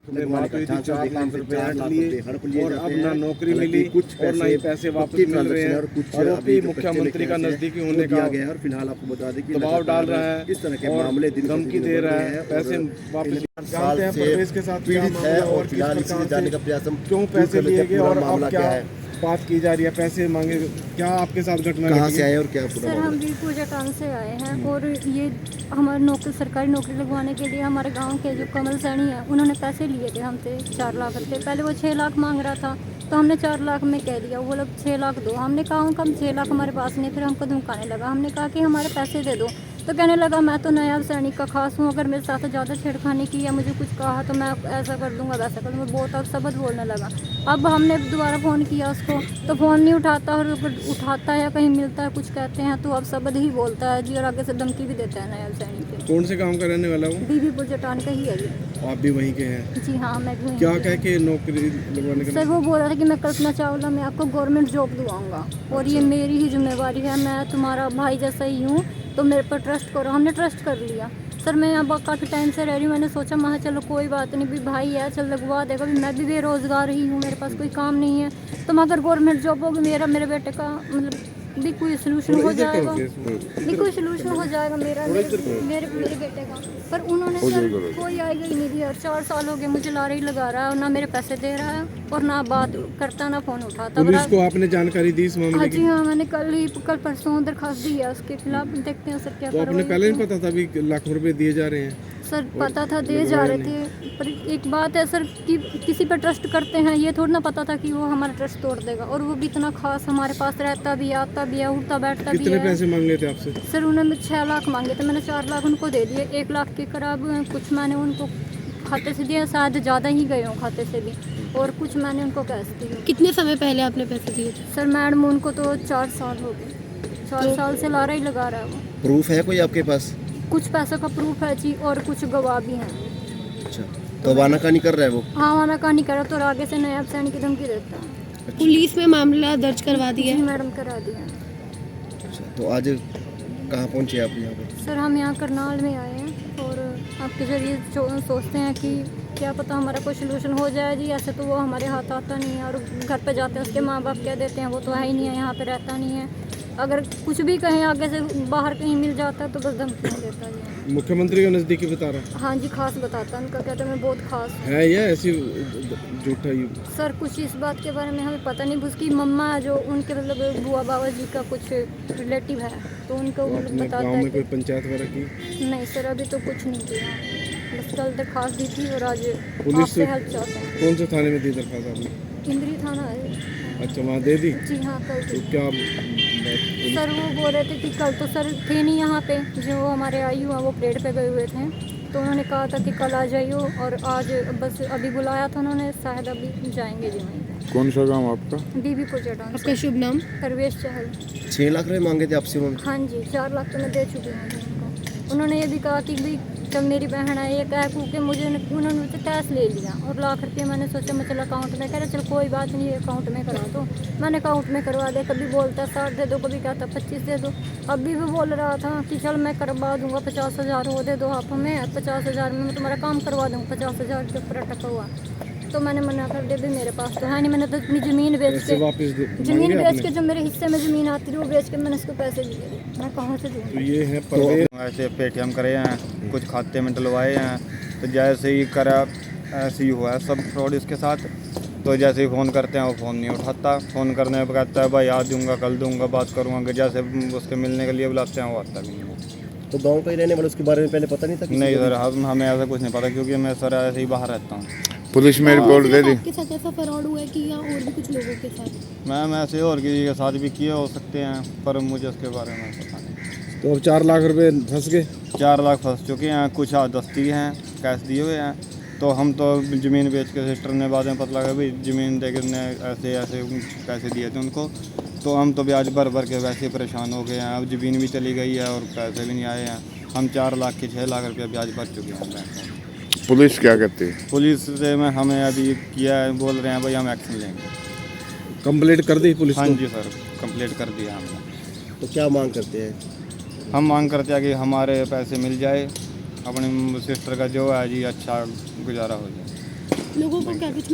में बात हुई थी 4 लाख रुपए लिए और अब ना नौकरी मिली और ना ही पैसे वापस मिल रहे हैं। आरोपी मुख्यमंत्री का नजदीकी होने का गया और फिलहाल आपको बता दें कि दबाव डाल रहा है, इस तरह के मामले धमकी दे रहा है, पैसे वापस जानते हैं परवेज के साथ क्या पीड़ित है मामला और फिलहाल इसी जाने का प्रयास हम क्यों पैसे लिए गए और मामला अब क्या बात की जा रही है, पैसे मांगे, क्या आपके साथ घटना कहाँ घटी? से आए और क्या पूरा सर हम भी पूजा काम से आए हैं और ये हमारे नौकरी सरकारी नौकरी लगवाने के लिए हमारे गांव के जो कमल सैनी है उन्होंने पैसे लिए थे हमसे 4 लाख रुपए। पहले वो 6 लाख मांग रहा था तो हमने 4 लाख में कह दिया, वो लोग 6 लाख दो। हमने कहा कम 6 लाख हमारे पास नहीं, फिर हमको धमकाने लगा। हमने कहा कि हमारे पैसे दे दो, तो कहने लगा मैं तो नया सैनिक का खास हूँ, अगर मेरे साथ ज़्यादा छेड़खानी की या मुझे कुछ कहा तो मैं ऐसा कर दूंगा वैसा कर दूंगा, बहुत अब शब्द बोलने लगा। अब हमने दोबारा फ़ोन किया उसको तो फ़ोन नहीं उठाता, और उठाता है या कहीं मिलता है कुछ कहते हैं तो अब शब्द ही बोलता है जी, और आगे से धमकी भी देता है नया सैनिक के। कौन से काम का रहने वाला हूँ? बीबीपुर जटान का ही है ये। आप भी वहीं के हैं? जी हाँ, मैं भी क्या कह के नौकरी लगवाने का? सर वो बोल रहा था कि मैं कल्पना चावला मैं आपको गवर्नमेंट जॉब दिलाऊंगा और ये मेरी ही जिम्मेवारी है, मैं तुम्हारा भाई जैसा ही हूँ तो मेरे पर ट्रस्ट करो। हमने ट्रस्ट कर लिया। सर मैं यहाँ काफ़ी टाइम से रह रही हूँ, मैंने सोचा मैं चलो कोई बात नहीं, भी भाई है चल लगवा देगा, भी मैं भी बेरोज़गार ही हूँ, मेरे पास कोई काम नहीं है, तो मैं अगर गवर्नमेंट जॉब होगी मेरे बेटे का मतलब भी कोई सोल्यूशन हो जाएगा, भी कोई सोल्यूशन हो जाएगा मेरे बेटे का। पर उन्होंने सर कोई आएगा ही नहीं दिया। 4 साल हो गए मुझे लारे ही लगा रहा है और ना मेरे पैसे दे रहा है और ना बात करता ना फ़ोन उठाता। पुलिस को आपने जानकारी दी इस मामले हाँ की? जी हाँ, मैंने कल परसों दरखास्त दी है उसके खिलाफ, देखते हैं सर क्या तो आपने पहले नहीं पता था अभी लाख रुपए दिए जा रहे हैं? सर पता था दे जा रहे थे, पर एक बात है सर कि किसी पर ट्रस्ट करते हैं, ये थोड़ा ना पता था कि वो हमारा ट्रस्ट तोड़ देगा, और वो भी इतना खास हमारे पास रहता भी, आता भी है, उठता बैठता भी है। कितने पैसे मांगे थे आपसे? सर उन्होंने 6 लाख मांगे थे, मैंने 4 लाख उनको दे दिए, 1 लाख के करीब कुछ मैंने उनको खाते से दिया, शायद ज़्यादा ही गए हों खाते से भी, और कुछ मैंने उनको कैश दिए। कितने समय पहले आपने पैसे दिए थे? सर मैडम उनको तो 4 साल हो गए, 4 साल से लारा ही लगा रहा है वो। प्रूफ है कोई आपके पास? कुछ पैसों का प्रूफ है जी और कुछ गवाह भी हैं। अच्छा, तो वानाकानी कर रहा है वो? हाँ वानाकानी करा तो और आगे से नया सैनिक की धमकी देता है। पुलिस में मामला दर्ज करवा दिया जी है? मैडम करा दिया। अच्छा, तो आज कहाँ पहुँचे आप यहाँ पे? सर हम यहाँ करनाल में आए हैं और आपके जरिए सोचते हैं कि क्या पता हमारा कोई सोल्यूशन हो जाए जी। ऐसे तो वो हमारे हाथ आता नहीं है, और घर पे जाते हैं उसके माँ बाप कह देते हैं वो तो है ही नहीं है, यहाँ पे रहता नहीं है, अगर कुछ भी कहें आगे से बाहर कहीं मिल जाता है तो बस धमकी देता है। मुख्यमंत्री का नजदीकी बता रहा है? हाँ जी, खास बताता है, उनका कहता है मैं बहुत खास है या ऐसी झूठा ही? सर कुछ इस बात के बारे में हमें पता नहीं, उसकी मम्मा है जो उनके मतलब बुआ बाबा जी का कुछ रिलेटिव है तो उनको वो अपने बताता गांव है में कोई कि पंचायत वगैरह की? नहीं सर अभी तो कुछ नहीं किया, बस कल दरखास्त दी थी और आज पुलिस आपसे हेल्प चाहते हैं। कौन से थाने में दी दरखास्त आपने? इंद्री थाना है। अच्छा, वहाँ दे दी? जी हाँ कल तो दी। क्या सर वो बोल रहे थे कि कल तो सर थे नहीं यहाँ पे, जो हमारे आयु हैं वो परेड पे गए हुए थे, तो उन्होंने कहा था कि कल आ जाइयो, और आज बस अभी बुलाया था उन्होंने, शायद अभी जाएंगे जी वहीं पे। कौन सा गांव आपका? बीबीपुर जटान। आपका शुभ नाम? परवेश चहल। 6 लाख रुपए मांगे थे आपसे उन्होंने? हाँ जी, 4 लाख तो मैं दे चुकी हूँ जी उनको। उन्होंने ये भी कहा कि भाई चल मेरी बहन है, ये कह कू के मुझे उन्होंने मुझसे कैश ले लिया और लाख रुपये मैंने सोचा मैं चल अकाउंट में, कह रहे चल कोई बात नहीं अकाउंट में करा दो। मैंने अकाउंट में करवा दिया, कभी बोलता 60 दे दो, कभी कहता 25 दे दो। अभी भी बोल रहा था कि चल मैं करवा दूंगा 50,000 वो दे दो आप हमें, 50,000 में मैं तुम्हारा काम करवा दूँगा, 50,000 के ऊपर अटका हुआ। तो मैंने मना कर दिया, भी मेरे पास तो है नहीं, मैंने तो अपनी ज़मीन बेच के ज़मीन बेच के जो मेरे हिस्से में ज़मीन आती थी वो बेच के मैंने उसको पैसे दिए, मैं कहाँ से दूँ? तो ये है परवेज। ऐसे पेटीएम करे हैं, कुछ खाते में डलवाए हैं, तो जैसे ही करा ऐसे ही हुआ है सब फ्रॉड इसके साथ। तो जैसे ही फ़ोन करते हैं वो फ़ोन नहीं उठाता, फ़ोन करने पर कहता है भाई आज दूंगा कल दूंगा बात करूँगा, जैसे उसके मिलने के लिए बुलाते हैं वो आता भी नहीं। तो गाँव का ही रहने वाले, उसके बारे में पहले पता नहीं था? नहीं सर, हमें ऐसा कुछ नहीं पता क्योंकि मैं सर ऐसे ही बाहर रहता हूँ। पुलिस में रिपोर्ट दे दी? आपके साथ ऐसा फ्रॉड हुआ है कि या और भी कुछ लोगों के साथ? मैम ऐसे और किसी के साथ भी किए हो सकते हैं, पर मुझे उसके बारे में पता नहीं। तो अब 4 लाख रुपए फंस गए? 4 लाख फंस चुके हैं, कुछ दस्ती हैं, कैश दिए हुए हैं, तो हम तो ज़मीन बेच के सिस्टर ने बाद में पता लगा भाई ज़मीन दे के ऐसे ऐसे पैसे दिए थे उनको, तो हम तो ब्याज भर भर के वैसे परेशान हो गए हैं। अब ज़मीन भी चली गई है और पैसे भी नहीं आए हैं, हम 4 लाख के 6 लाख रुपया ब्याज भर चुके हैं बैंक में। पुलिस क्या करती है? पुलिस से में हमें अभी किया है, बोल रहे हैं भाई हम एक्शन लेंगे। कंप्लेंट कर दी पुलिस हाँ को? जी सर, कंप्लीट कर दिया हमने। तो क्या मांग करते हैं? हम मांग करते हैं कि हमारे पैसे मिल जाए, अपनी सिस्टर का जो है जी अच्छा गुजारा हो जाए। लोगों को क्या कुछ